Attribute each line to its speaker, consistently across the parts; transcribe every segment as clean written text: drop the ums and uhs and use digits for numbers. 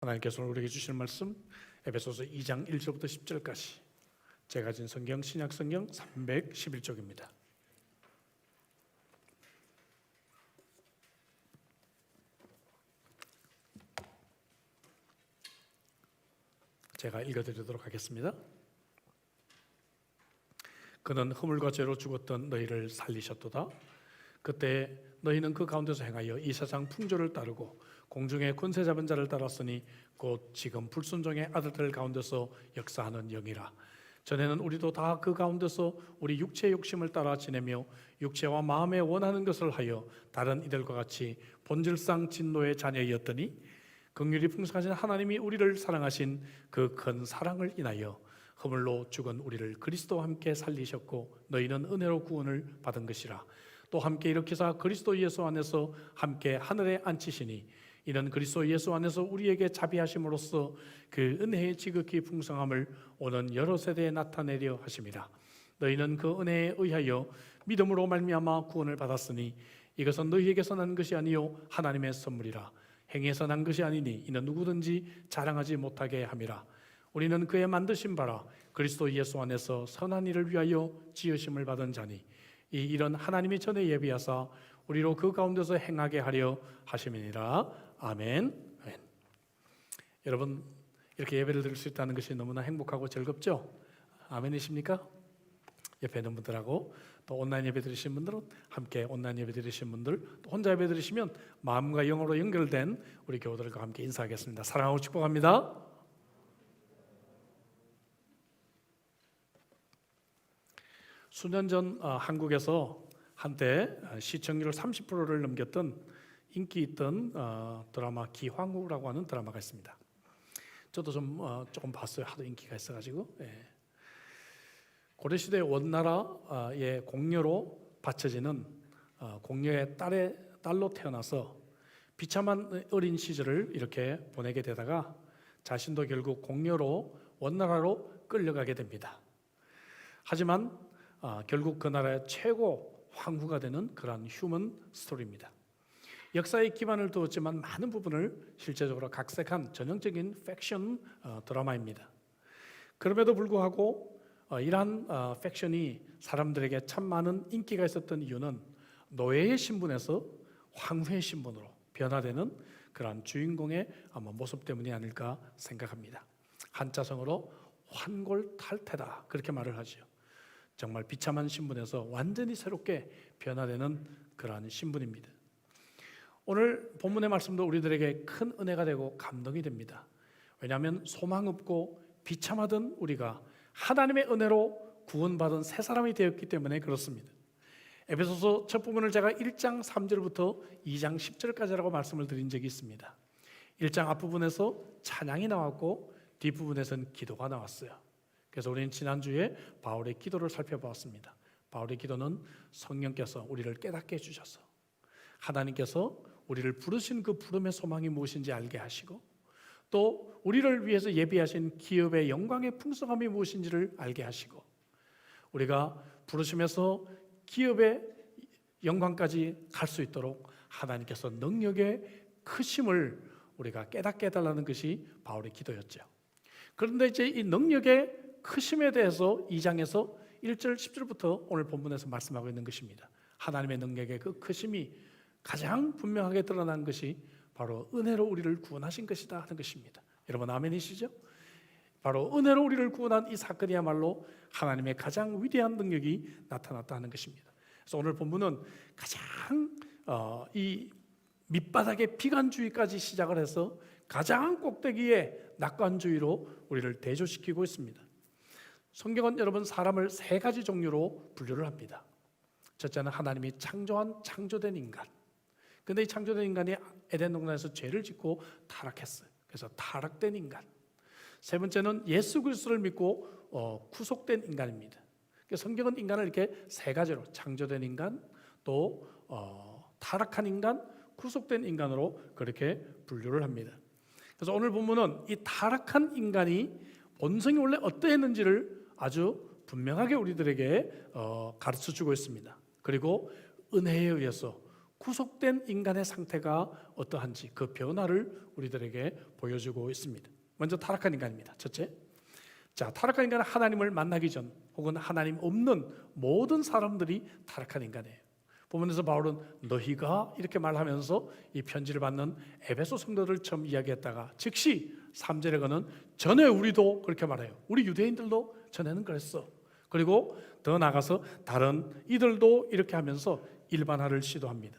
Speaker 1: 하나님께서 우리에게 주실 말씀 에베소서 2장 1절부터 10절까지 제가 가진 성경 신약성경 311쪽입니다. 제가 읽어드리도록 하겠습니다. 그는 허물과 죄로 죽었던 너희를 살리셨도다. 그때 너희는 그 가운데서 행하여 이 세상 풍조를 따르고 공중의 권세 잡은 자를 따랐으니 곧 지금 불순종의 아들들 가운데서 역사하는 영이라. 전에는 우리도 다 그 가운데서 우리 육체의 욕심을 따라 지내며 육체와 마음에 원하는 것을 하여 다른 이들과 같이 본질상 진노의 자녀였더니 긍휼이 풍성하신 하나님이 우리를 사랑하신 그 큰 사랑을 인하여 허물로 죽은 우리를 그리스도와 함께 살리셨고 너희는 은혜로 구원을 받은 것이라. 또 함께 일으키사 그리스도 예수 안에서 함께 하늘에 앉히시니 이는 그리스도 예수 안에서 우리에게 자비하심으로써 그 은혜의 지극히 풍성함을 오는 여러 세대에 나타내려 하심이라. 너희는 그 은혜에 의하여 믿음으로 말미암아 구원을 받았으니 이것은 너희에게서 난 것이 아니요 하나님의 선물이라. 행위에서 난 것이 아니니 이는 누구든지 자랑하지 못하게 함이라. 우리는 그의 만드신 바라 그리스도 예수 안에서 선한 일을 위하여 지으심을 받은 자니 이 일은 하나님이 전에 예비하사 우리로 그 가운데서 행하게 하려 하심이니라. 아멘. 아멘. 여러분, 이렇게 예배를 드릴 수 있다는 것이 너무나 행복하고 즐겁죠? 아멘이십니까? 옆에 있는 분들하고 또 온라인 예배 드리신 분들은 함께 온라인 예배 드리신 분들, 또 혼자 예배 드리시면 마음과 영으로 연결된 우리 교우들과 함께 인사하겠습니다. 사랑하고 축복합니다. 수년 전 한국에서 한때 시청률 30%를 넘겼던 인기 있던 드라마 기황후라고 하는 드라마가 있습니다. 저도 조금 봤어요. 하도 인기가 있어가지고. 고려시대 원나라의 공녀로 바쳐지는 공녀의 딸로 태어나서 비참한 어린 시절을 이렇게 보내게 되다가 자신도 결국 공녀로 원나라로 끌려가게 됩니다. 하지만 결국 그 나라의 최고 황후가 되는 그러한 휴먼 스토리입니다. 역사에 기반을 두었지만 많은 부분을 실제적으로 각색한 전형적인 팩션 드라마입니다. 그럼에도 불구하고 이러한 팩션이 사람들에게 참 많은 인기가 있었던 이유는 노예의 신분에서 황후의 신분으로 변화되는 그러한 주인공의 아마 모습 때문이 아닐까 생각합니다. 한자성어로 환골탈태다 그렇게 말을 하죠. 정말 비참한 신분에서 완전히 새롭게 변화되는 그러한 신분입니다. 오늘 본문의 말씀도 우리들에게 큰 은혜가 되고 감동이 됩니다. 왜냐하면 소망 없고 비참하던 우리가 하나님의 은혜로 구원받은 새 사람이 되었기 때문에 그렇습니다. 에베소서 첫 부분을 제가 1장 3절부터 2장 10절까지라고 말씀을 드린 적이 있습니다. 1장 앞부분에서 찬양이 나왔고 뒷부분에서는 기도가 나왔어요. 그래서 우리는 지난주에 바울의 기도를 살펴보았습니다. 바울의 기도는 성령께서 우리를 깨닫게 해주셔서 하나님께서 우리를 부르신 그 부름의 소망이 무엇인지 알게 하시고 또 우리를 위해서 예비하신 기업의 영광의 풍성함이 무엇인지를 알게 하시고 우리가 부르심에서 기업의 영광까지 갈 수 있도록 하나님께서 능력의 크심을 우리가 깨닫게 해달라는 것이 바울의 기도였죠. 그런데 이제 이 능력의 크심에 대해서 2장에서 1절 10절부터 오늘 본문에서 말씀하고 있는 것입니다. 하나님의 능력의 그 크심이 가장 분명하게 드러난 것이 바로 은혜로 우리를 구원하신 것이다 하는 것입니다. 여러분 아멘이시죠? 바로 은혜로 우리를 구원한 이 사건이야말로 하나님의 가장 위대한 능력이 나타났다 하는 것입니다. 그래서 오늘 본문은 가장 이 밑바닥의 비관주의까지 시작을 해서 가장 꼭대기의 낙관주의로 우리를 대조시키고 있습니다. 성경은 여러분 사람을 세 가지 종류로 분류를 합니다. 첫째는 하나님이 창조한 창조된 인간. 그런데 이 창조된 인간이 에덴 동산에서 죄를 짓고 타락했어요. 그래서 타락된 인간. 세 번째는 예수 그리스도를 믿고 구속된 인간입니다. 성경은 인간을 이렇게 세 가지로 창조된 인간, 또 타락한 인간, 구속된 인간으로 그렇게 분류를 합니다. 그래서 오늘 본문은 이 타락한 인간이 본성이 원래 어떠했는지를 아주 분명하게 우리들에게 가르쳐주고 있습니다. 그리고 은혜에 의해서 구속된 인간의 상태가 어떠한지 그 변화를 우리들에게 보여주고 있습니다. 먼저 타락한 인간입니다. 첫째, 자, 타락한 인간은 하나님을 만나기 전 혹은 하나님 없는 모든 사람들이 타락한 인간이에요. 본문에서 바울은 너희가 이렇게 말하면서 이 편지를 받는 에베소 성도들을 처음 이야기했다가 즉시 3절에 거는 전에 우리도 그렇게 말해요. 우리 유대인들도 전에는 그랬어. 그리고 더 나아가서 다른 이들도 이렇게 하면서 일반화를 시도합니다.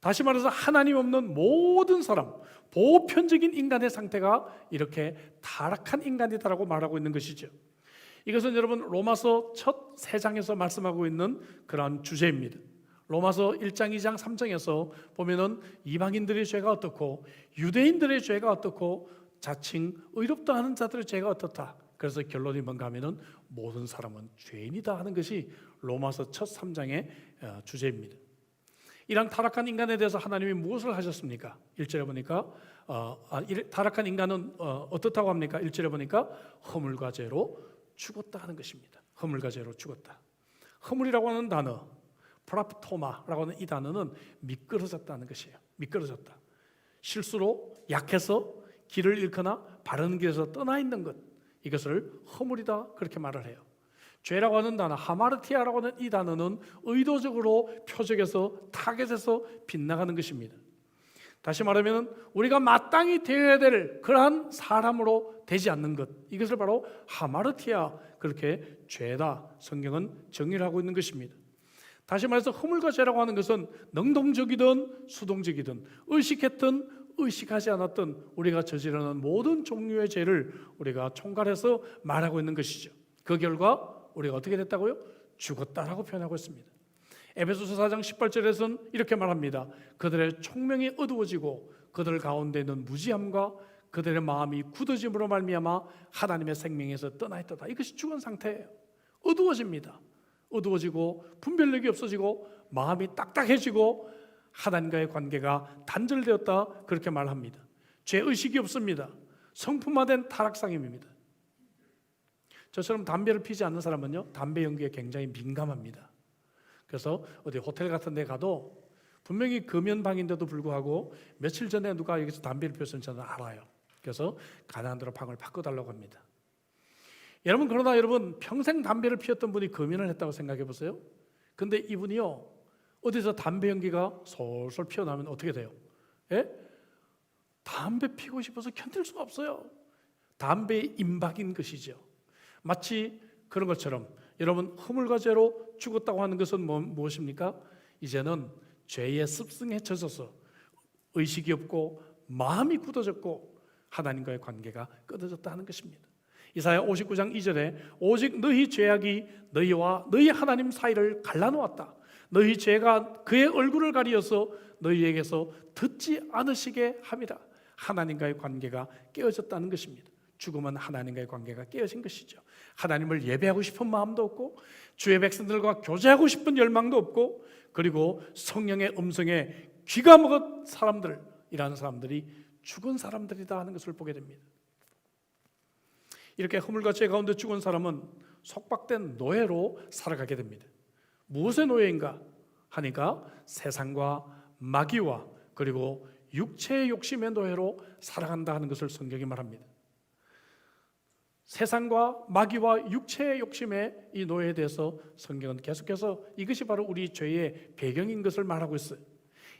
Speaker 1: 다시 말해서 하나님 없는 모든 사람, 보편적인 인간의 상태가 이렇게 타락한 인간이다라고 말하고 있는 것이죠. 이것은 여러분 로마서 첫 3장에서 말씀하고 있는 그런 주제입니다. 로마서 1장, 2장, 3장에서 보면은 이방인들의 죄가 어떻고 유대인들의 죄가 어떻고 자칭 의롭다 하는 자들의 죄가 어떻다. 그래서 결론이 뭔가 하면은 모든 사람은 죄인이다 하는 것이 로마서 첫 3장의 주제입니다. 이런 타락한 인간에 대해서 하나님이 무엇을 하셨습니까? 1절에 보니까 타락한 인간은 어떻다고 합니까? 1절에 보니까 허물과 죄로 죽었다 하는 것입니다. 허물과 죄로 죽었다. 허물이라고 하는 단어, 프라프토마라고 하는 이 단어는 미끄러졌다는 것이에요. 미끄러졌다. 실수로 약해서 길을 잃거나 바른 길에서 떠나 있는 것, 이것을 허물이다 그렇게 말을 해요. 죄라고 하는 단어, 하마르티아라고 하는 이 단어는 의도적으로 표적에서 타겟에서 빗나가는 것입니다. 다시 말하면 우리가 마땅히 되어야 될 그러한 사람으로 되지 않는 것, 이것을 바로 하마르티아, 그렇게 죄다 성경은 정의를 하고 있는 것입니다. 다시 말해서 허물과 죄라고 하는 것은 능동적이든 수동적이든 의식했든 의식하지 않았든 우리가 저지르는 모든 종류의 죄를 우리가 총괄해서 말하고 있는 것이죠. 그 결과 우리가 어떻게 됐다고요? 죽었다라고 표현하고 있습니다. 에베소서 4장 18절에서는 이렇게 말합니다. 그들의 총명이 어두워지고 그들 가운데 있는 무지함과 그들의 마음이 굳어짐으로 말미암아 하나님의 생명에서 떠나 있도다. 이것이 죽은 상태예요. 어두워집니다. 어두워지고 분별력이 없어지고 마음이 딱딱해지고 하나님과의 관계가 단절되었다 그렇게 말합니다. 죄의식이 없습니다. 성품화된 타락상임입니다. 저처럼 담배를 피지 않는 사람은요, 담배 연기에 굉장히 민감합니다. 그래서 어디 호텔 같은 데 가도 분명히 금연방인데도 불구하고 며칠 전에 누가 여기서 담배를 피웠는지 저는 알아요. 그래서 가능한 대로 방을 바꿔달라고 합니다. 여러분, 그러나 여러분 평생 담배를 피웠던 분이 금연을 했다고 생각해 보세요. 근데 이분이요, 어디서 담배 연기가 솔솔 피어나면 어떻게 돼요? 예? 담배 피고 싶어서 견딜 수가 없어요. 담배의 임박인 것이죠. 마치 그런 것처럼 여러분 허물과 죄로 죽었다고 하는 것은 무엇입니까? 이제는 죄의 습성에 젖어서 의식이 없고 마음이 굳어졌고 하나님과의 관계가 끊어졌다 하는 것입니다. 이사야 59장 2절에 오직 너희 죄악이 너희와 너희 하나님 사이를 갈라놓았다. 너희 죄가 그의 얼굴을 가리어서 너희에게서 듣지 않으시게 함이라. 하나님과의 관계가 깨어졌다는 것입니다. 죽음은 하나님과의 관계가 깨어진 것이죠. 하나님을 예배하고 싶은 마음도 없고 주의 백성들과 교제하고 싶은 열망도 없고 그리고 성령의 음성에 귀가 먹은 사람들이라는 사람들이 죽은 사람들이다 하는 것을 보게 됩니다. 이렇게 허물과 죄 가운데 죽은 사람은 속박된 노예로 살아가게 됩니다. 무엇의 노예인가 하니까 세상과 마귀와 그리고 육체의 욕심의 노예로 살아간다 하는 것을 성경이 말합니다. 세상과 마귀와 육체의 욕심의 이 노예에 대해서 성경은 계속해서 이것이 바로 우리 죄의 배경인 것을 말하고 있어요.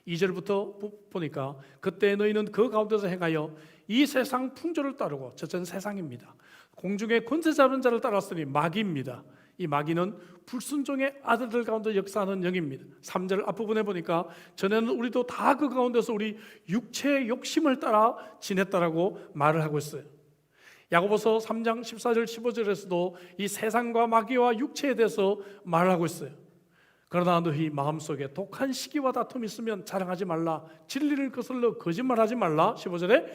Speaker 1: 2절부터 보니까 그때 너희는 그 가운데서 행하여 이 세상 풍조를 따르고, 저는 세상입니다. 공중의 권세 잡은 자를 따랐으니 마귀입니다. 이 마귀는 불순종의 아들들 가운데 역사하는 영입니다. 3절 앞부분에 보니까 전에는 우리도 다 그 가운데서 우리 육체의 욕심을 따라 지냈다라고 말을 하고 있어요. 야고보서 3장 14절 15절에서도 이 세상과 마귀와 육체에 대해서 말을 하고 있어요. 그러나 너희 마음속에 독한 시기와 다툼이 있으면 자랑하지 말라. 진리를 거슬러 거짓말하지 말라. 15절에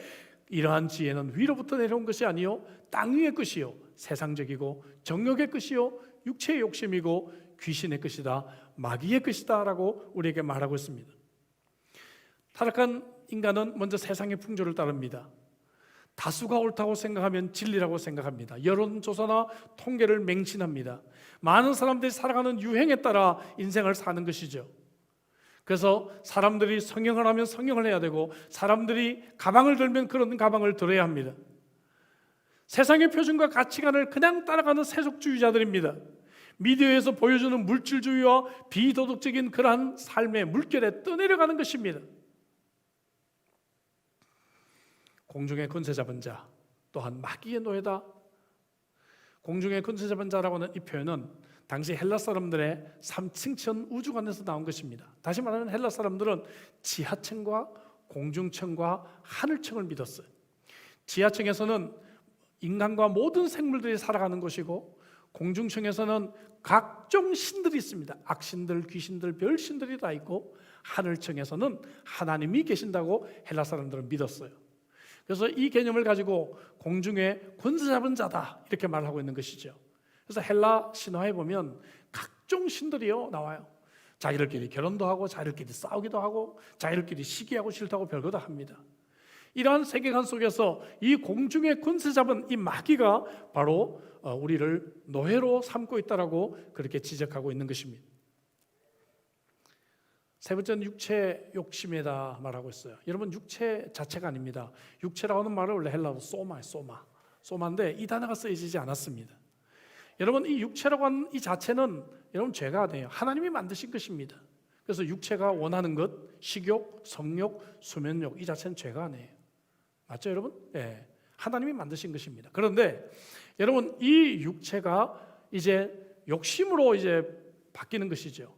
Speaker 1: 이러한 지혜는 위로부터 내려온 것이 아니요 땅 위의 것이요 세상적이고 정욕의 것이요 육체의 욕심이고 귀신의 것이다, 마귀의 것이다 라고 우리에게 말하고 있습니다. 타락한 인간은 먼저 세상의 풍조를 따릅니다. 다수가 옳다고 생각하면 진리라고 생각합니다. 여론조사나 통계를 맹신합니다. 많은 사람들이 살아가는 유행에 따라 인생을 사는 것이죠. 그래서 사람들이 성형을 하면 성형을 해야 되고, 사람들이 가방을 들면 그런 가방을 들어야 합니다. 세상의 표준과 가치관을 그냥 따라가는 세속주의자들입니다. 미디어에서 보여주는 물질주의와 비도덕적인 그러한 삶의 물결에 떠내려가는 것입니다. 공중의 권세 잡은 자, 또한 마귀의 노예다. 공중의 권세 잡은 자라고 하는 이 표현은 당시 헬라 사람들의 3층천 우주관에서 나온 것입니다. 다시 말하면 헬라 사람들은 지하층과 공중층과 하늘층을 믿었어요. 지하층에서는 인간과 모든 생물들이 살아가는 곳이고, 공중층에서는 각종 신들이 있습니다. 악신들, 귀신들, 별신들이 다 있고, 하늘층에서는 하나님이 계신다고 헬라 사람들은 믿었어요. 그래서 이 개념을 가지고 공중에 권세 잡은 자다 이렇게 말하고 있는 것이죠. 그래서 헬라 신화에 보면 각종 신들이요 나와요. 자기들끼리 결혼도 하고, 자기들끼리 싸우기도 하고, 자기들끼리 시기하고 싫다고 별거 다 합니다. 이러한 세계관 속에서 이 공중의 권세 잡은 이 마귀가 바로 우리를 노예로 삼고 있다라고 그렇게 지적하고 있는 것입니다. 세 번째는 육체 욕심이다 말하고 있어요. 여러분, 육체 자체가 아닙니다. 육체라고 하는 말은 원래 헬라어로 소마예요. 소마인데 이 단어가 쓰여지지 않았습니다. 여러분, 이 육체라고 하는 이 자체는 여러분 죄가 아니에요. 하나님이 만드신 것입니다. 그래서 육체가 원하는 것, 식욕, 성욕, 수면욕, 이 자체는 죄가 아니에요. 맞죠, 여러분? 네, 하나님이 만드신 것입니다. 그런데 여러분, 이 육체가 이제 욕심으로 이제 바뀌는 것이죠.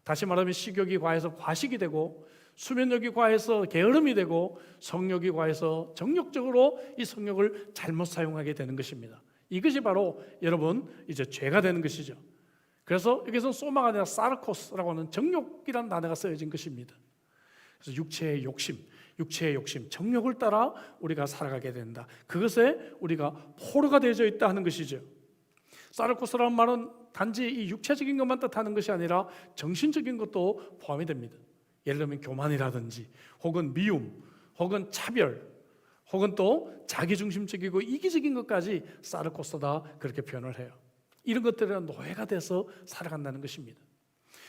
Speaker 1: 다시 말하면 식욕이 과해서 과식이 되고, 수면욕이 과해서 게으름이 되고, 성욕이 과해서 정욕적으로 이 성욕을 잘못 사용하게 되는 것입니다. 이것이 바로 여러분 이제 죄가 되는 것이죠. 그래서 여기서 소마가 아니라 사르코스라고 하는 정욕이라는 단어가 쓰여진 것입니다. 그래서 육체의 욕심, 정욕을 따라 우리가 살아가게 된다. 그것에 우리가 포로가 되어져 있다 하는 것이죠. 사르코스라는 말은 단지 이 육체적인 것만 뜻하는 것이 아니라 정신적인 것도 포함이 됩니다. 예를 들면 교만이라든지, 혹은 미움, 혹은 차별, 혹은 또 자기중심적이고 이기적인 것까지 사르코스다 그렇게 표현을 해요. 이런 것들은 노예가 돼서 살아간다는 것입니다.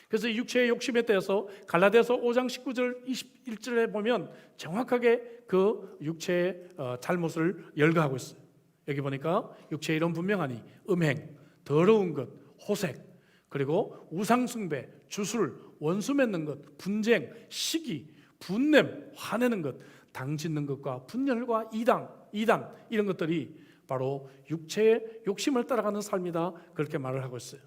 Speaker 1: 그래서 육체의 욕심에 대해서 갈라디아서 5장 19절 21절에 보면 정확하게 그 육체의 잘못을 열거하고 있어요. 여기 보니까 육체의 이런 분명하니 음행, 더러운 것, 호색, 그리고 우상숭배, 주술, 원수 맺는 것, 분쟁, 시기, 분냄, 화내는 것, 당짓는 것과 분열과 이단 이런 것들이 바로 육체의 욕심을 따라가는 삶이다 그렇게 말을 하고 있어요.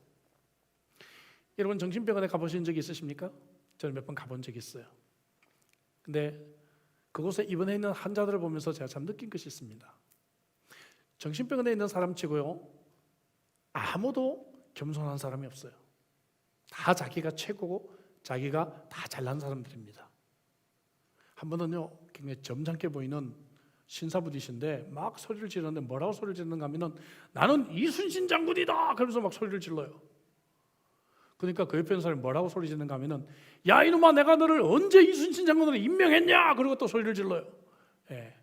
Speaker 1: 여러분, 정신병원에 가보신 적이 있으십니까? 저는 몇 번 가본 적이 있어요. 근데 그곳에 입원해 있는 환자들을 보면서 제가 참 느낀 것이 있습니다. 정신병원에 있는 사람치고요, 아무도 겸손한 사람이 없어요. 다 자기가 최고고 자기가 다 잘난 사람들입니다. 한 번은요, 굉장히 점잖게 보이는 신사부디신데 막 소리를 지르는데, 뭐라고 소리를 지르는가 하면은 나는 이순신 장군이다 그러면서 막 소리를 질러요. 그러니까 그 옆에 있는 사람이 뭐라고 소리 지르는가 하면은 야 이놈아, 내가 너를 언제 이순신 장군으로 임명했냐, 그리고 또 소리를 질러요. 예.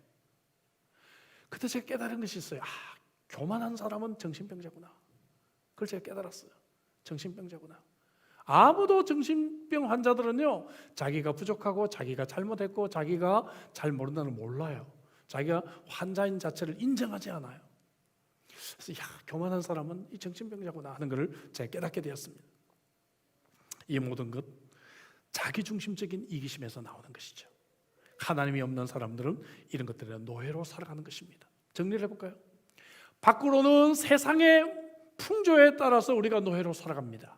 Speaker 1: 그때 제가 깨달은 것이 있어요. 교만한 사람은 정신병자구나. 그걸 제가 깨달았어요. 정신병자구나. 아무도 정신병 환자들은요, 자기가 부족하고 자기가 잘못했고 자기가 잘 모른다는 걸 몰라요. 자기가 환자인 자체를 인정하지 않아요. 그래서 교만한 사람은 이 정신병자구나 하는 것을 제가 깨닫게 되었습니다. 이 모든 것 자기중심적인 이기심에서 나오는 것이죠. 하나님이 없는 사람들은 이런 것들에 노예로 살아가는 것입니다. 정리를 해볼까요? 밖으로는 세상의 풍조에 따라서 우리가 노예로 살아갑니다.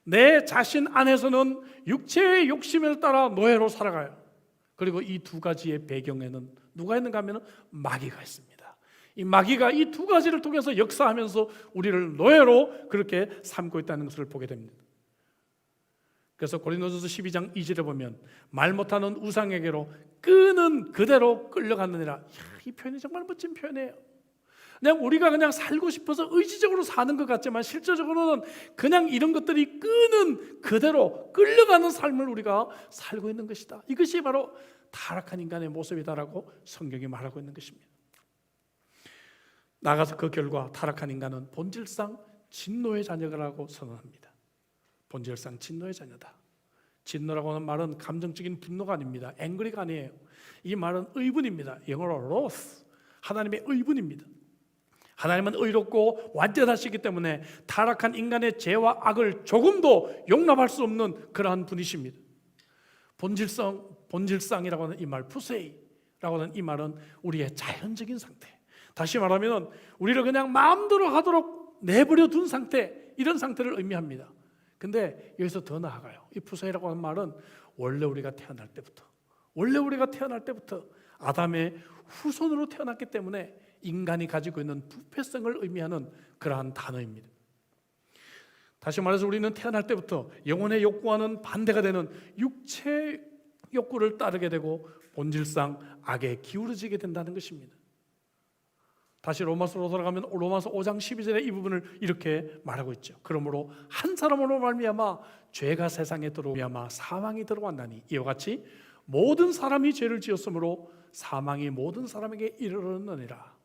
Speaker 1: 내 자신 안에서는 육체의 욕심을 따라 노예로 살아가요. 그리고 이 두 가지의 배경에는 누가 있는가 하면 마귀가 있습니다. 이 마귀가 이 두 가지를 통해서 역사하면서 우리를 노예로 그렇게 삼고 있다는 것을 보게 됩니다. 그래서 고린도전서 12장 2절에 보면 말 못하는 우상에게로 끄는 그대로 끌려갔느니라. 이 표현이 정말 멋진 표현이에요. 그냥 우리가 그냥 살고 싶어서 의지적으로 사는 것 같지만 실제적으로는 그냥 이런 것들이 끄는 그대로 끌려가는 삶을 우리가 살고 있는 것이다. 이것이 바로 타락한 인간의 모습이다라고 성경이 말하고 있는 것입니다. 나아가서 그 결과 타락한 인간은 본질상 진노의 자녀라고 선언합니다. 본질상 진노의 자녀다. 진노라고 하는 말은 감정적인 분노가 아닙니다. 앵그리가 아니에요. 이 말은 의분입니다. 영어로 wrath, 하나님의 의분입니다. 하나님은 의롭고 완전하시기 때문에 타락한 인간의 죄와 악을 조금도 용납할 수 없는 그러한 분이십니다. 본질상이라고 하는 이 말, 푸세이라고 하는 이 말은 우리의 자연적인 상태, 다시 말하면 우리를 그냥 마음대로 하도록 내버려 둔 상태, 이런 상태를 의미합니다. 근데 여기서 더 나아가요. 이 푸세이라고 하는 말은 원래 우리가 태어날 때부터 아담의 후손으로 태어났기 때문에 인간이 가지고 있는 부패성을 의미하는 그러한 단어입니다. 다시 말해서 우리는 태어날 때부터 영혼의 욕구와는 반대가 되는 육체 욕구를 따르게 되고 본질상 악에 기울어지게 된다는 것입니다. 다시 로마서로 돌아가면 로마서 5장 12절에 이 부분을 이렇게 말하고 있죠. 그러므로 한 사람으로 말미암아 죄가 세상에 들어오며 사망이 들어왔나니 이와 같이 모든 사람이 죄를 지었으므로 사망이 모든 사람에게 이르렀느니라.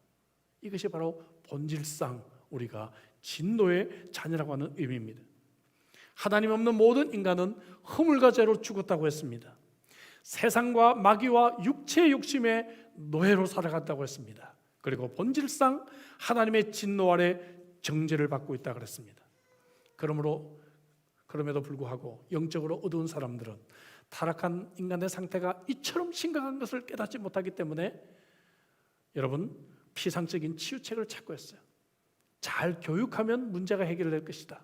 Speaker 1: 이것이 바로 본질상 우리가 진노의 자녀라고 하는 의미입니다. 하나님 없는 모든 인간은 허물과 죄로 죽었다고 했습니다. 세상과 마귀와 육체의 욕심의 노예로 살아갔다고 했습니다. 그리고 본질상 하나님의 진노 아래 정죄를 받고 있다고 했습니다. 그럼에도 불구하고 영적으로 어두운 사람들은 타락한 인간의 상태가 이처럼 심각한 것을 깨닫지 못하기 때문에 여러분, 피상적인 치유책을 찾고 있어요. 잘 교육하면 문제가 해결될 것이다.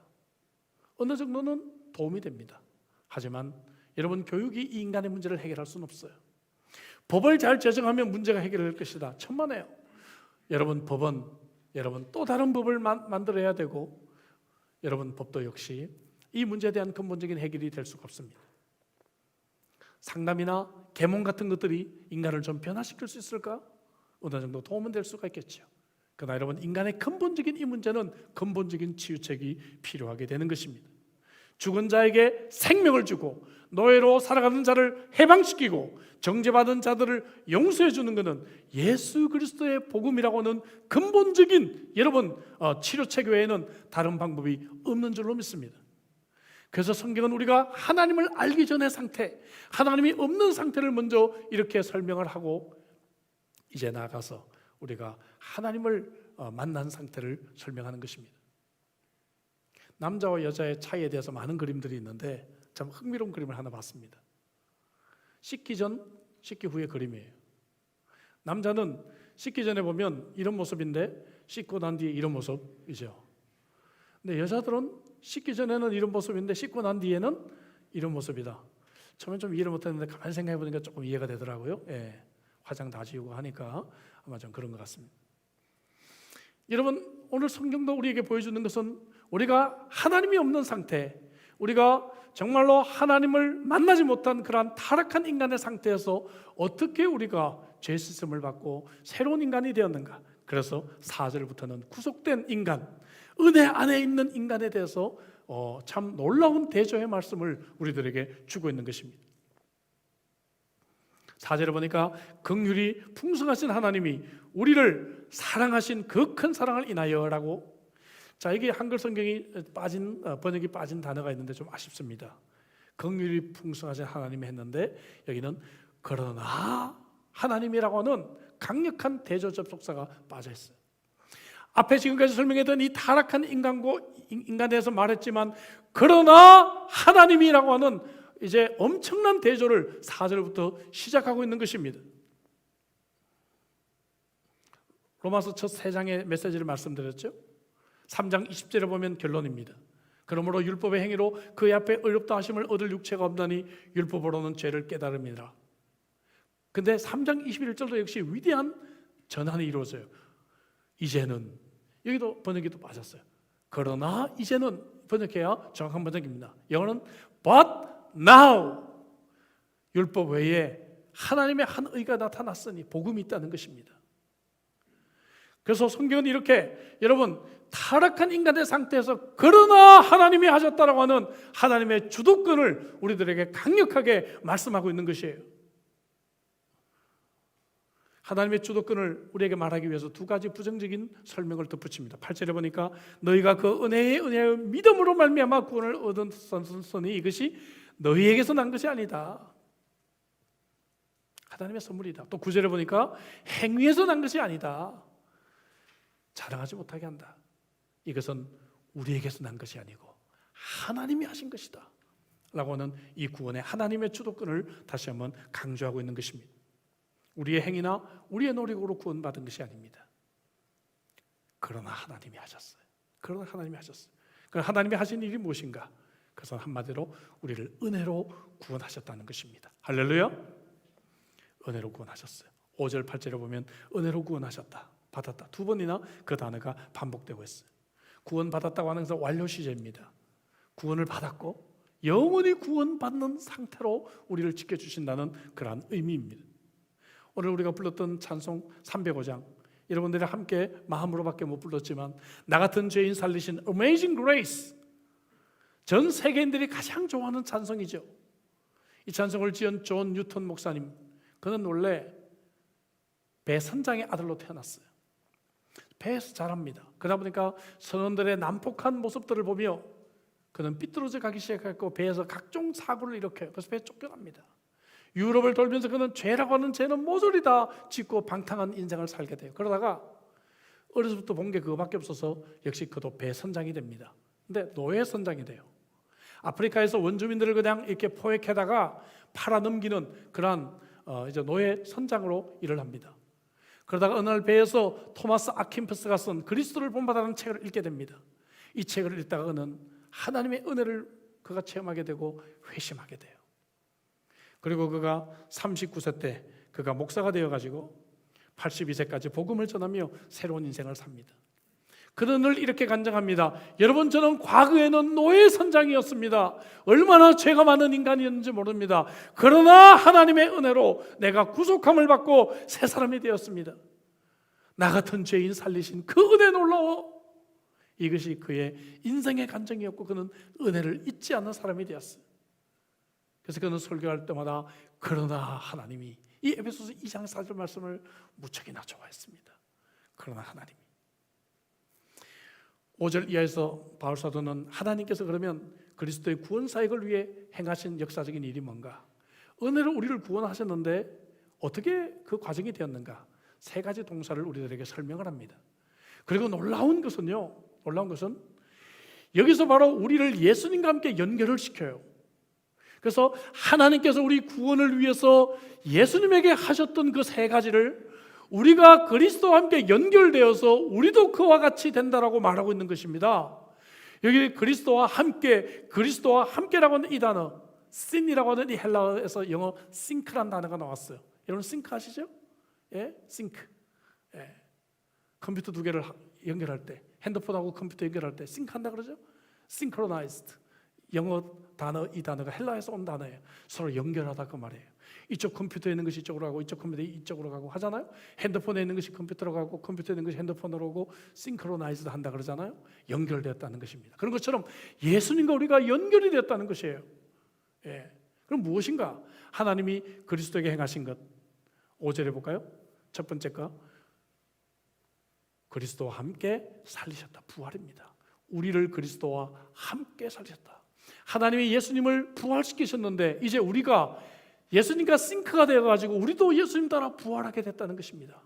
Speaker 1: 어느 정도는 도움이 됩니다. 하지만 여러분, 교육이 이 인간의 문제를 해결할 수는 없어요. 법을 잘 제정하면 문제가 해결될 것이다. 천만에요. 여러분, 법은 또 다른 법을 만들어야 되고, 여러분, 법도 역시 이 문제에 대한 근본적인 해결이 될 수가 없습니다. 상담이나 계몽 같은 것들이 인간을 좀 변화시킬 수 있을까? 어느 정도 도움은 될 수가 있겠죠. 그러나 여러분, 인간의 근본적인 이 문제는 근본적인 치유책이 필요하게 되는 것입니다. 죽은 자에게 생명을 주고 노예로 살아가는 자를 해방시키고 정죄받은 자들을 용서해 주는 것은 예수 그리스도의 복음이라고 하는 근본적인 여러분 치료책 외에는 다른 방법이 없는 줄로 믿습니다. 그래서 성경은 우리가 하나님을 알기 전의 상태, 하나님이 없는 상태를 먼저 이렇게 설명을 하고 이제 나아가서 우리가 하나님을 만난 상태를 설명하는 것입니다. 남자와 여자의 차이에 대해서 많은 그림들이 있는데 참 흥미로운 그림을 하나 봤습니다. 씻기 전, 씻기 후의 그림이에요. 남자는 씻기 전에 보면 이런 모습인데 씻고 난 뒤에 이런 모습이죠. 근데 여자들은 씻기 전에는 이런 모습인데 씻고 난 뒤에는 이런 모습이다. 처음엔 좀 이해를 못했는데 가만히 생각해 보니까 조금 이해가 되더라고요. 예, 화장 다 지우고 하니까 아마 좀 그런 것 같습니다. 여러분, 오늘 성경도 우리에게 보여주는 것은 우리가 하나님이 없는 상태, 우리가 정말로 하나님을 만나지 못한 그러한 타락한 인간의 상태에서 어떻게 우리가 죄 씻음을 받고 새로운 인간이 되었는가. 그래서 4절부터는 구속된 인간, 은혜 안에 있는 인간에 대해서 참 놀라운 대조의 말씀을 우리들에게 주고 있는 것입니다. 4절에 보니까 긍휼이 풍성하신 하나님이 우리를 사랑하신 그 큰 사랑을 인하여라고. 자, 이게 한글 성경이 번역이 빠진 단어가 있는데 좀 아쉽습니다. 긍휼이 풍성하신 하나님이 했는데 여기는 그러나 하나님이라고 하는 강력한 대조 접속사가 빠져 있어요. 앞에 지금까지 설명했던 이 타락한 인간에 대해서 말했지만 그러나 하나님이라고 하는 이제 엄청난 대조를 4절부터 시작하고 있는 것입니다. 로마서 첫 3장의 메시지를 말씀드렸죠. 3장 20절에 보면 결론입니다. 그러므로 율법의 행위로 그의 앞에 의롭다 하심을 얻을 육체가 없나니 율법으로는 죄를 깨달음이라. 근데 3장 21절도 역시 위대한 전환이 이루어져요. 이제는, 여기도 번역이 또 빠졌어요. 그러나 이제는 번역해야 정확한 번역입니다. 영어는 but now, 율법 외에 하나님의 한 의가 나타났으니 복음이 있다는 것입니다. 그래서 성경은 이렇게 여러분 타락한 인간의 상태에서 그러나 하나님이 하셨다라고 하는 하나님의 주도권을 우리들에게 강력하게 말씀하고 있는 것이에요. 하나님의 주도권을 우리에게 말하기 위해서 두 가지 부정적인 설명을 덧붙입니다. 8절에 보니까 너희가 그 은혜에 믿음으로 말미암아 구원을 얻었으니 이것이 너희에게서 난 것이 아니다. 하나님의 선물이다. 또 9절에 보니까 행위에서 난 것이 아니다. 자랑하지 못하게 한다. 이것은 우리에게서 난 것이 아니고 하나님이 하신 것이다 라고 하는 이 구원의 하나님의 주도권을 다시 한번 강조하고 있는 것입니다. 우리의 행위나 우리의 노력으로 구원받은 것이 아닙니다. 그러나 하나님이 하셨어요. 그러나 하나님이 하셨어요. 그럼 하나님이 하신 일이 무엇인가? 그것은 한마디로 우리를 은혜로 구원하셨다는 것입니다. 할렐루야. 은혜로 구원하셨어요. 5절 8절에 보면 은혜로 구원하셨다, 받았다, 두 번이나 그 단어가 반복되고 있어요. 구원받았다고 하는 것은 완료 시제입니다. 구원을 받았고 영원히 구원받는 상태로 우리를 지켜주신다는 그러한 의미입니다. 오늘 우리가 불렀던 찬송 305장, 여러분들이 함께 마음으로밖에 못 불렀지만 나 같은 죄인 살리신 Amazing Grace, 전 세계인들이 가장 좋아하는 찬송이죠. 이 찬송을 지은 존 뉴턴 목사님, 그는 원래 배선장의 아들로 태어났어요. 배에서 자랍니다. 그러다 보니까 선원들의 난폭한 모습들을 보며 그는 삐뚤어져 가기 시작했고 배에서 각종 사고를 일으켜요. 그래서 배에 쫓겨납니다. 유럽을 돌면서 그는 죄라고 하는 죄는 모조리 다 짓고 방탕한 인생을 살게 돼요. 그러다가 어려서부터 본 게 그거밖에 없어서 역시 그도 배선장이 됩니다. 근데 노예 선장이 돼요. 아프리카에서 원주민들을 그냥 이렇게 포획해다가 팔아넘기는 그러한 이제 노예 선장으로 일을 합니다. 그러다가 어느 날 배에서 토마스 아킨퍼스가 쓴 그리스도를 본받아라는 책을 읽게 됩니다. 이 책을 읽다가 그는 하나님의 은혜를 그가 체험하게 되고 회심하게 돼요. 그리고 그가 39세 때 그가 목사가 되어가지고 82세까지 복음을 전하며 새로운 인생을 삽니다. 그는 늘 이렇게 간증합니다. 여러분, 저는 과거에는 노예 선장이었습니다. 얼마나 죄가 많은 인간이었는지 모릅니다. 그러나 하나님의 은혜로 내가 구속함을 받고 새 사람이 되었습니다. 나 같은 죄인 살리신 그 은혜 놀라워. 이것이 그의 인생의 간증이었고 그는 은혜를 잊지 않는 사람이 되었어요. 그래서 그는 설교할 때마다 그러나 하나님이, 이 에베소서 2장 4절 말씀을 무척이나 좋아했습니다. 그러나 하나님이. 5절 이하에서 바울 사도는 하나님께서 그러면 그리스도의 구원 사역을 위해 행하신 역사적인 일이 뭔가, 은혜로 우리를 구원하셨는데 어떻게 그 과정이 되었는가, 세 가지 동사를 우리들에게 설명을 합니다. 그리고 놀라운 것은 여기서 바로 우리를 예수님과 함께 연결을 시켜요. 그래서 하나님께서 우리 구원을 위해서 예수님에게 하셨던 그 세 가지를 우리가 그리스도와 함께 연결되어서 우리도 그와 같이 된다라고 말하고 있는 것입니다. 여기 그리스도와 함께라고 하는 이 단어, sin이라고 하는 이 헬라어에서 영어 sync라는 단어가 나왔어요. 여러분 sync 아시죠? 예, sync. 예. 컴퓨터 두 개를 연결할 때, 핸드폰하고 컴퓨터 연결할 때 sync한다 그러죠? synchronized. 영어 단어, 이 단어가 헬라에서 온 단어예요. 서로 연결하다 그 말이에요. 이쪽 컴퓨터에 있는 것이 이쪽으로 가고 이쪽 컴퓨터에 이쪽으로 가고 하잖아요. 핸드폰에 있는 것이 컴퓨터로 가고 컴퓨터에 있는 것이 핸드폰으로 오고 싱크로나이즈드 한다 그러잖아요. 연결되었다는 것입니다. 그런 것처럼 예수님과 우리가 연결이 되었다는 것이에요. 예. 그럼 무엇인가? 하나님이 그리스도에게 행하신 것 5절에 볼까요? 첫 번째 거, 그리스도와 함께 살리셨다. 부활입니다. 우리를 그리스도와 함께 살리셨다. 하나님이 예수님을 부활시키셨는데 이제 우리가 예수님과 싱크가 되어가지고 우리도 예수님 따라 부활하게 됐다는 것입니다.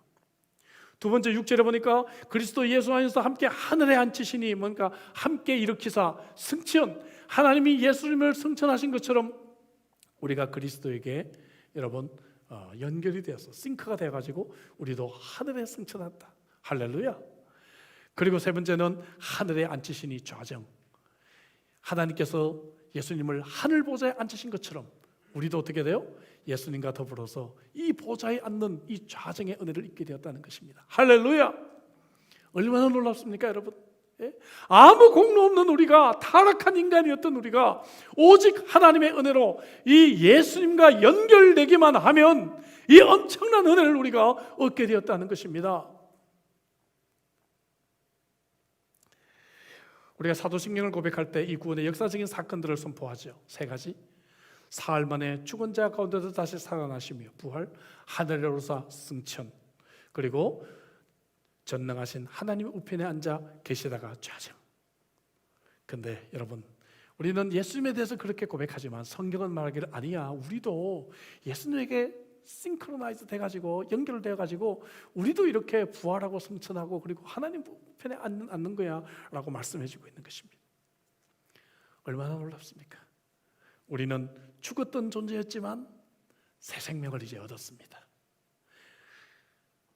Speaker 1: 두 번째 6절에 보니까 그리스도 예수 안에서 함께 하늘에 앉히시니, 뭔가 함께 일으키사 승천, 하나님이 예수님을 승천하신 것처럼 우리가 그리스도에게 여러분 연결이 되어서 싱크가 되어가지고 우리도 하늘에 승천했다. 할렐루야. 그리고 세 번째는 하늘에 앉히시니 좌정, 하나님께서 예수님을 하늘 보좌에 앉히신 것처럼 우리도 어떻게 돼요? 예수님과 더불어서 이 보좌에 앉는 이 좌정의 은혜를 입게 되었다는 것입니다. 할렐루야. 얼마나 놀랍습니까 여러분? 예? 아무 공로 없는 우리가, 타락한 인간이었던 우리가 오직 하나님의 은혜로 이 예수님과 연결되기만 하면 이 엄청난 은혜를 우리가 얻게 되었다는 것입니다. 우리가 사도신경을 고백할 때 이 구원의 역사적인 사건들을 선포하죠. 세 가지. 사흘 만에 죽은 자 가운데서 다시 살아나시며 부활, 하늘에 오르사 승천, 그리고 전능하신 하나님의 우편에 앉아 계시다가 좌정. 근데 여러분, 우리는 예수님에 대해서 그렇게 고백하지만 성경은 말하기를 아니야, 우리도 예수님에게 싱크로나이즈 돼가지고 연결되어가지고 우리도 이렇게 부활하고 승천하고 그리고 하나님 편에 앉는 거야 라고 말씀해주고 있는 것입니다. 얼마나 놀랍습니까? 우리는 죽었던 존재였지만 새 생명을 이제 얻었습니다.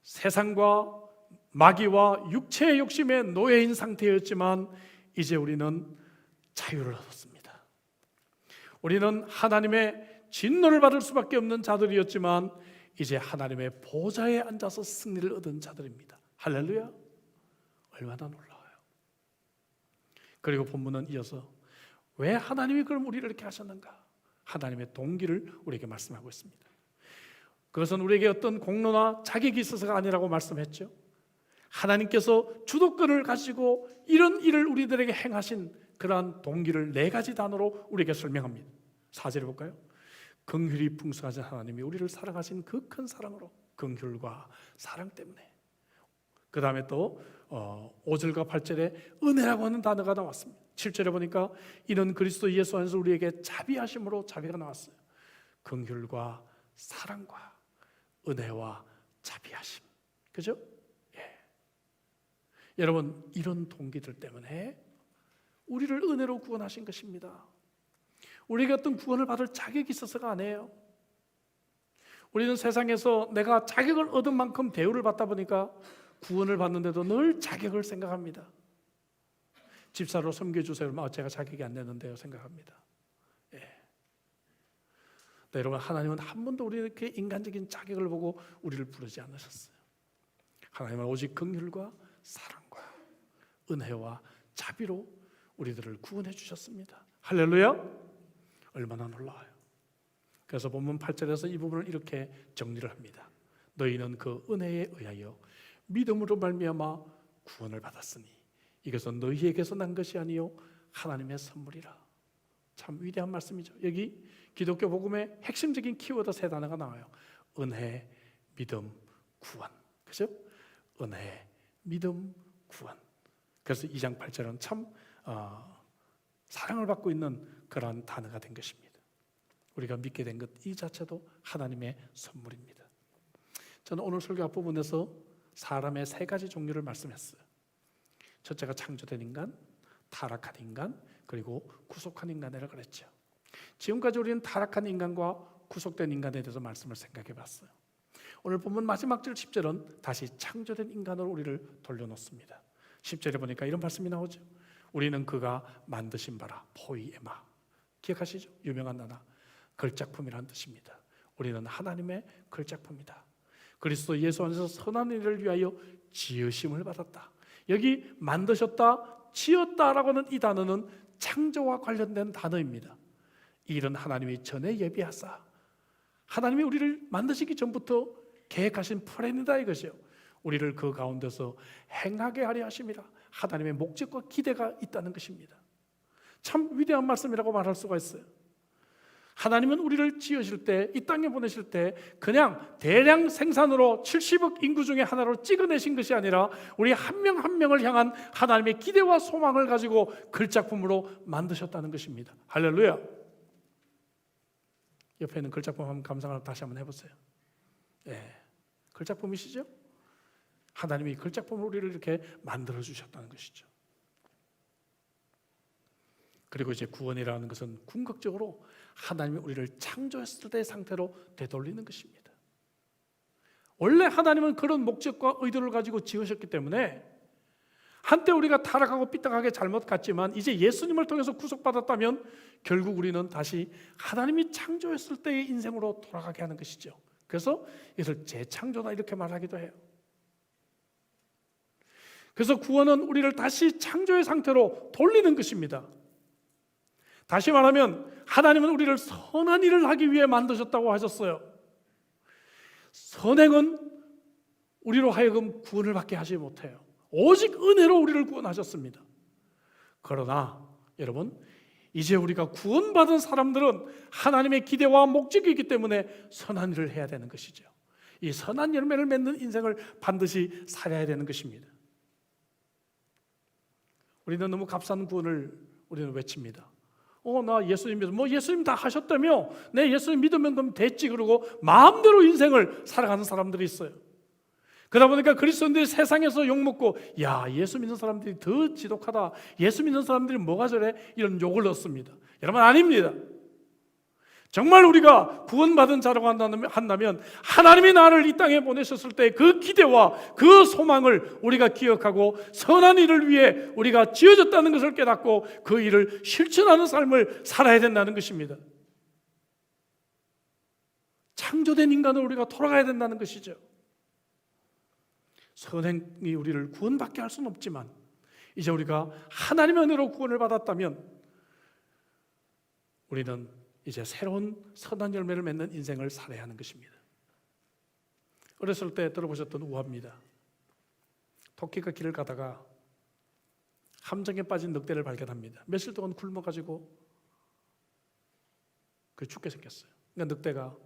Speaker 1: 세상과 마귀와 육체의 욕심에 노예인 상태였지만 이제 우리는 자유를 얻었습니다. 우리는 하나님의 진노를 받을 수밖에 없는 자들이었지만 이제 하나님의 보좌에 앉아서 승리를 얻은 자들입니다. 할렐루야! 얼마나 놀라워요. 그리고 본문은 이어서 왜 하나님이 그럼 우리를 이렇게 하셨는가? 하나님의 동기를 우리에게 말씀하고 있습니다. 그것은 우리에게 어떤 공로나 자격이 있어서가 아니라고 말씀했죠. 하나님께서 주도권을 가지고 이런 일을 우리들에게 행하신 그러한 동기를 4가지 단어로 우리에게 설명합니다. 4절을 볼까요? 긍휼이 풍성하신 하나님이 우리를 사랑하신 그 큰 사랑으로, 긍휼과 사랑 때문에. 그 다음에 또 5절과 8절에 은혜라고 하는 단어가 나왔습니다. 7절에 보니까 이는 그리스도 예수 안에서 우리에게 자비하심으로 자비가 나왔어요. 긍휼과 사랑과 은혜와 자비하심, 그죠? 예. 여러분, 이런 동기들 때문에 우리를 은혜로 구원하신 것입니다. 우리가 어떤 구원을 받을 자격이 있어서가 아니에요. 우리는 세상에서 내가 자격을 얻은 만큼 대우를 받다 보니까 구원을 받는데도 늘 자격을 생각합니다. 집사로 섬겨주세요. 제가 자격이 안 되는데요 생각합니다. 예. 네, 여러분, 하나님은 한 번도 우리에게 인간적인 자격을 보고 우리를 부르지 않으셨어요. 하나님은 오직 긍휼과 사랑과 은혜와 자비로 우리들을 구원해 주셨습니다. 할렐루야! 얼마나 놀라워요. 그래서 본문 8절에서 이 부분을 이렇게 정리를 합니다. 너희는 그 은혜에 의하여 믿음으로 말미암아 구원을 받았으니 이것은 너희에게서 난 것이 아니요 하나님의 선물이라. 참 위대한 말씀이죠. 여기 기독교 복음의 핵심적인 키워드 3단어가 나와요. 은혜, 믿음, 구원. 그죠? 은혜, 믿음, 구원. 그래서 2장 8절은 참 사랑을 받고 있는 그런 단어가 된 것입니다. 우리가 믿게 된 것 이 자체도 하나님의 선물입니다. 저는 오늘 설교 앞부분에서 사람의 3가지 종류를 말씀했어요. 첫째가 창조된 인간, 타락한 인간, 그리고 구속한 인간이라고 그랬죠. 지금까지 우리는 타락한 인간과 구속된 인간에 대해서 말씀을 생각해 봤어요. 오늘 본문 마지막 절 10절은 다시 창조된 인간으로 우리를 돌려놓습니다. 10절에 보니까 이런 말씀이 나오죠. 우리는 그가 만드신 바라 포이에마. 기억하시죠? 유명한 단어 걸작품이라는 뜻입니다. 우리는 하나님의 걸작품이다. 그리스도 예수 안에서 선한 일을 위하여 지으심을 받았다. 여기 만드셨다, 지었다라고 하는 이 단어는 창조와 관련된 단어입니다. 이 일은 하나님이 전에 예비하사 하나님이 우리를 만드시기 전부터 계획하신 플랜이다 이것이요. 우리를 그 가운데서 행하게 하려 하심이라. 하나님의 목적과 기대가 있다는 것입니다. 참 위대한 말씀이라고 말할 수가 있어요. 하나님은 우리를 지으실 때, 이 땅에 보내실 때 그냥 대량 생산으로 70억 인구 중에 하나로 찍어내신 것이 아니라 우리 한 명 한 명을 향한 하나님의 기대와 소망을 가지고 글작품으로 만드셨다는 것입니다. 할렐루야. 옆에 있는 글작품 한번 감상을 다시 한번 해보세요. 예, 글작품이시죠? 하나님이 글작품으로 우리를 이렇게 만들어 주셨다는 것이죠. 그리고 이제 구원이라는 것은 궁극적으로 하나님이 우리를 창조했을 때의 상태로 되돌리는 것입니다. 원래 하나님은 그런 목적과 의도를 가지고 지으셨기 때문에 한때 우리가 타락하고 삐딱하게 잘못 갔지만 이제 예수님을 통해서 구속받았다면 결국 우리는 다시 하나님이 창조했을 때의 인생으로 돌아가게 하는 것이죠. 그래서 이것을 재창조다 이렇게 말하기도 해요. 그래서 구원은 우리를 다시 창조의 상태로 돌리는 것입니다. 다시 말하면 하나님은 우리를 선한 일을 하기 위해 만드셨다고 하셨어요. 선행은 우리로 하여금 구원을 받게 하지 못해요. 오직 은혜로 우리를 구원하셨습니다. 그러나 여러분, 이제 우리가 구원받은 사람들은 하나님의 기대와 목적이 있기 때문에 선한 일을 해야 되는 것이죠. 이 선한 열매를 맺는 인생을 반드시 살아야 되는 것입니다. 우리는 너무 값싼 구원을 우리는 외칩니다. 나 예수님 믿어. 뭐 예수님 다 하셨다며? 내 예수님 믿으면 그럼 됐지. 그러고 마음대로 인생을 살아가는 사람들이 있어요. 그러다 보니까 그리스도인들이 세상에서 욕먹고, 야, 예수 믿는 사람들이 더 지독하다, 예수 믿는 사람들이 뭐가 저래, 이런 욕을 얻습니다. 여러분, 아닙니다. 정말 우리가 구원받은 자라고 한다면 하나님이 나를 이 땅에 보내셨을 때 그 기대와 그 소망을 우리가 기억하고 선한 일을 위해 우리가 지어졌다는 것을 깨닫고 그 일을 실천하는 삶을 살아야 된다는 것입니다. 창조된 인간을 우리가 돌아가야 된다는 것이죠. 선행이 우리를 구원받게 할 수는 없지만 이제 우리가 하나님의 은혜로 구원을 받았다면 우리는 이제 새로운 선한 열매를 맺는 인생을 살아야 하는 것입니다. 어렸을 때 들어보셨던 우화입니다. 토끼가 길을 가다가 함정에 빠진 늑대를 발견합니다. 며칠 동안 굶어가지고 죽게 생겼어요. 그러니까 늑대가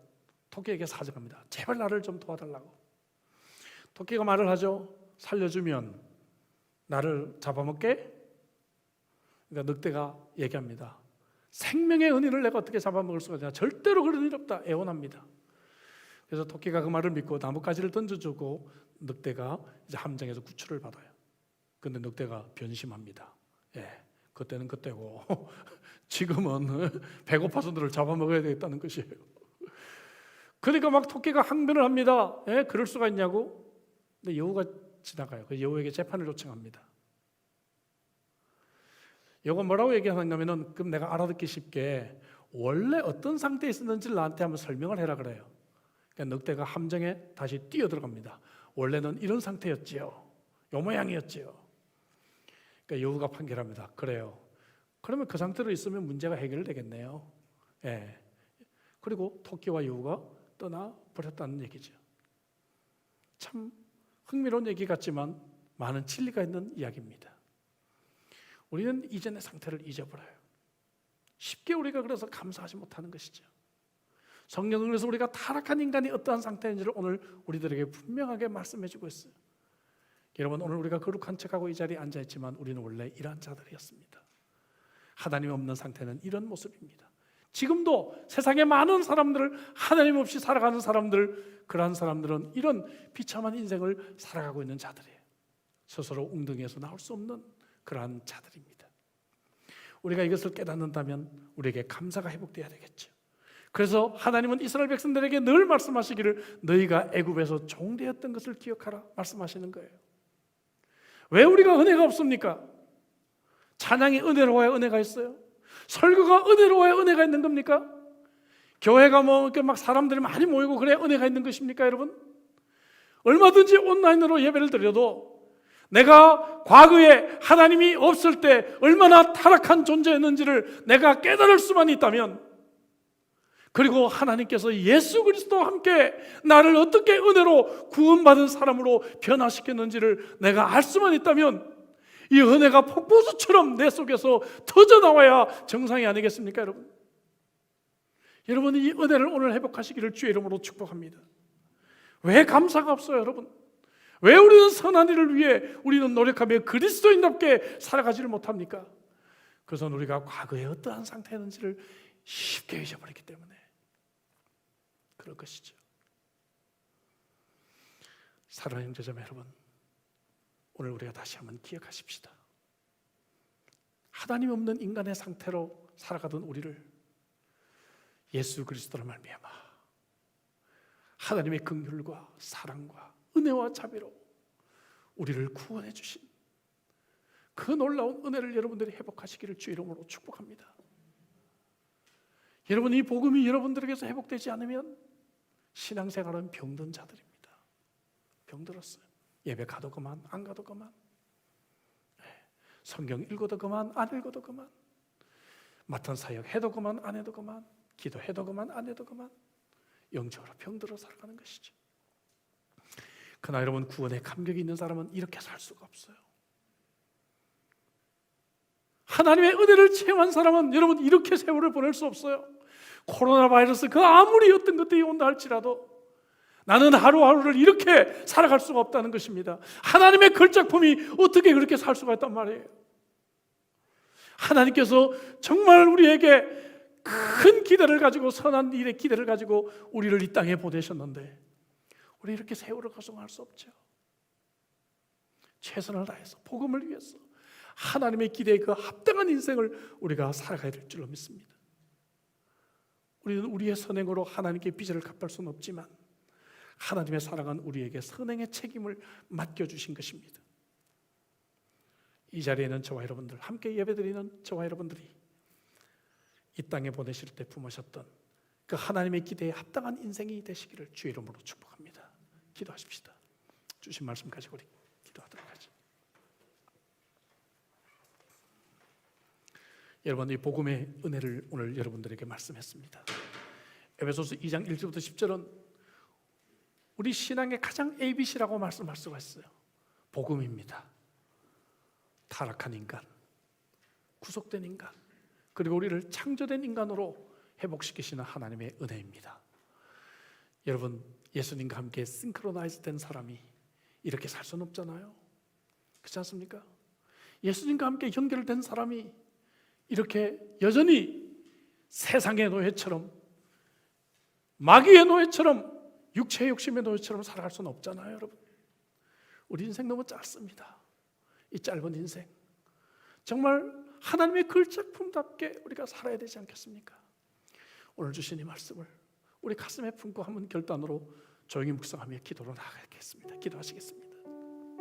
Speaker 1: 토끼에게 사정합니다. 제발 나를 좀 도와달라고. 토끼가 말을 하죠. 살려주면 나를 잡아먹게? 그러니까 늑대가 얘기합니다. 생명의 은인을 내가 어떻게 잡아먹을 수가 있냐. 절대로 그런 일 없다. 애원합니다. 그래서 토끼가 그 말을 믿고 나뭇가지를 던져주고 늑대가 이제 함정에서 구출을 받아요. 근데 늑대가 변심합니다. 그때는 그때고 지금은 배고파서 너를 잡아먹어야 되겠다는 것이에요. 그러니까 막 토끼가 항변을 합니다. 그럴 수가 있냐고. 근데 여우가 지나가요. 그 여우에게 재판을 요청합니다. 여우가 뭐라고 얘기하냐면은, 그럼 내가 알아듣기 쉽게 원래 어떤 상태에 있었는지를 나한테 한번 설명을 해라 그래요. 그러니까 늑대가 함정에 다시 뛰어들어갑니다. 원래는 이런 상태였지요. 요 모양이었지요. 그러니까 여우가 판결합니다. 그래요. 그러면 그 상태로 있으면 문제가 해결되겠네요. 그리고 토끼와 여우가 떠나버렸다는 얘기죠. 참 흥미로운 얘기 같지만 많은 진리가 있는 이야기입니다. 우리는 이전의 상태를 잊어버려요. 쉽게 우리가 그래서 감사하지 못하는 것이죠. 성경은 그래서 우리가 타락한 인간이 어떠한 상태인지를 오늘 우리들에게 분명하게 말씀해주고 있어요. 여러분, 오늘 우리가 거룩한 척하고 이 자리에 앉아있지만 우리는 원래 이러한 자들이었습니다. 하나님 없는 상태는 이런 모습입니다. 지금도 세상에 많은 사람들을, 하나님 없이 살아가는 사람들, 그러한 사람들은 이런 비참한 인생을 살아가고 있는 자들이에요. 스스로 웅덩이에서 나올 수 없는 그러한 자들입니다. 우리가 이것을 깨닫는다면 우리에게 감사가 회복되어야 되겠죠. 그래서 하나님은 이스라엘 백성들에게 늘 말씀하시기를 너희가 애굽에서 종되었던 것을 기억하라 말씀하시는 거예요. 왜 우리가 은혜가 없습니까? 찬양이 은혜로워야 은혜가 있어요. 설교가 은혜로워야 은혜가 있는 겁니까? 교회가 막 사람들이 많이 모이고 그래야 은혜가 있는 것입니까, 여러분? 얼마든지 온라인으로 예배를 드려도 내가 과거에 하나님이 없을 때 얼마나 타락한 존재였는지를 내가 깨달을 수만 있다면, 그리고 하나님께서 예수 그리스도와 함께 나를 어떻게 은혜로 구원받은 사람으로 변화시켰는지를 내가 알 수만 있다면 이 은혜가 폭포수처럼 내 속에서 터져나와야 정상이 아니겠습니까, 여러분? 여러분, 이 은혜를 오늘 회복하시기를 주의 이름으로 축복합니다. 왜 감사가 없어요, 여러분? 왜 우리는 선한 일을 위해 우리는 노력하며 그리스도인답게 살아가지를 못합니까? 그것은 우리가 과거에 어떠한 상태였는지를 쉽게 잊어버렸기 때문에 그럴 것이죠. 사랑하는 형제자매 여러분, 오늘 우리가 다시 한번 기억하십시다. 하나님 없는 인간의 상태로 살아가던 우리를 예수 그리스도로 말미암아 하나님의 긍휼과 사랑과 은혜와 자비로 우리를 구원해 주신 그 놀라운 은혜를 여러분들이 회복하시기를 주 이름으로 축복합니다. 여러분, 이 복음이 여러분들에게서 회복되지 않으면 신앙생활은 병든 자들입니다. 병들었어요. 예배 가도 그만, 안 가도 그만, 성경 읽어도 그만, 안 읽어도 그만, 맡은 사역 해도 그만, 안 해도 그만, 기도해도 그만, 안 해도 그만, 영적으로 병들어 살아가는 것이죠. 그러나 여러분, 구원의 감격이 있는 사람은 이렇게 살 수가 없어요. 하나님의 은혜를 체험한 사람은 여러분 이렇게 세월을 보낼 수 없어요. 코로나 바이러스 그 아무리 어떤 것들이 온다 할지라도 나는 하루하루를 이렇게 살아갈 수가 없다는 것입니다. 하나님의 걸작품이 어떻게 그렇게 살 수가 있단 말이에요. 하나님께서 정말 우리에게 큰 기대를 가지고, 선한 일의 기대를 가지고 우리를 이 땅에 보내셨는데 우리 이렇게 세월을 거성할 수 없죠. 최선을 다해서 복음을 위해서 하나님의 기대에 그 합당한 인생을 우리가 살아가야 될 줄로 믿습니다. 우리는 우리의 선행으로 하나님께 빚을 갚을 수는 없지만 하나님의 사랑은 우리에게 선행의 책임을 맡겨주신 것입니다. 이 자리에는 저와 여러분들, 함께 예배드리는 저와 여러분들이 이 땅에 보내실 때 품으셨던 그 하나님의 기대에 합당한 인생이 되시기를 주의 이름으로 축복합니다. 기도하십시다. 주신 말씀 가지고 우리 기도하도록 하죠. 여러분, 이 복음의 은혜를 오늘 여러분들에게 말씀했습니다. 에베소서 2장 1절부터 10절은 우리 신앙의 가장 ABC라고 말씀할 수가 있어요. 복음입니다. 타락한 인간, 구속된 인간, 그리고 우리를 창조된 인간으로 회복시키시는 하나님의 은혜입니다. 여러분, 예수님과 함께 싱크로나이즈 된 사람이 이렇게 살 수는 없잖아요. 그렇지 않습니까? 예수님과 함께 연결된 사람이 이렇게 여전히 세상의 노예처럼, 마귀의 노예처럼, 육체의 욕심의 노예처럼 살아갈 수는 없잖아요. 여러분, 우리 인생 너무 짧습니다. 이 짧은 인생 정말 하나님의 글작품답게 우리가 살아야 되지 않겠습니까? 오늘 주신 이 말씀을 우리 가슴에 품고 한번 결단으로 조용히 묵상하며 기도로 나아가겠습니다. 기도하시겠습니다.